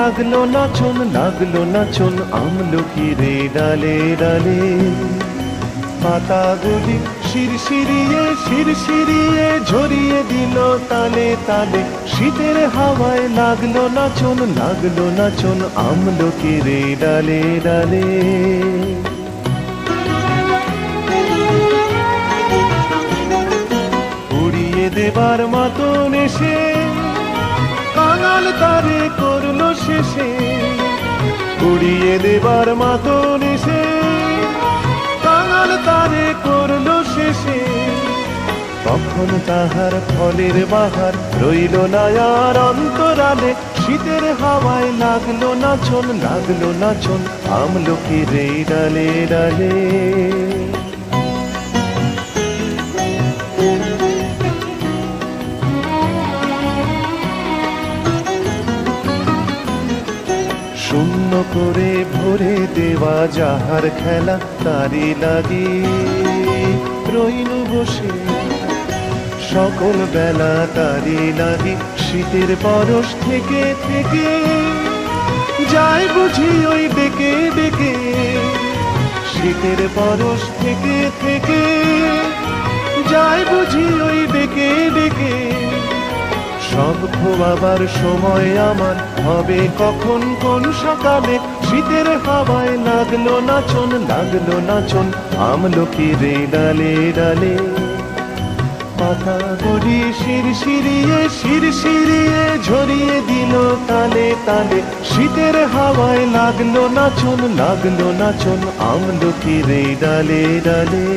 লাগলো নাচন আমলকির ডালে ডালে। পাতাগুলি শিরশিরিয়ে ঝরিয়ে দিল তালে তালে। শীতের হাওয়ায় লাগলো নাচন আমলকির ডালে ডালে। উড়িয়ে দেবার মতন এসে কাঙাল তারে করলো শেষে। উড়িয়ে দেবার মতন এসে কাঙাল তারে করলো শেষে। কখন তাহার ফলের বাহার রইল না আর অন্তরালে। শীতের হাওয়ায় লাগলো নাচন আমলকির ডালে ডালে। শূন্য করে ভরে দেওয়া যাহার খেলা তারি লাগি রইনু বসে। সকল বেলা তারি লাগি শীতের পরশ থেকে থেকে যায় বুঝি ওই ডেকে ডেকে। শীতের পরশ থেকে থেকে যায় বুঝি ওই ডেকে ডেকে। সব খোয়াবার সময় আমার হবে কখন কোন সকালে। শীতের হাওয়ায় লাগলো নাচন আমলকির ডালে ডালে। পাতাগুলি শিরশিরিয়ে ঝরিয়ে দিল তালে তালে। শীতের হাওয়ায় লাগলো নাচন আমলকির ডালে ডালে।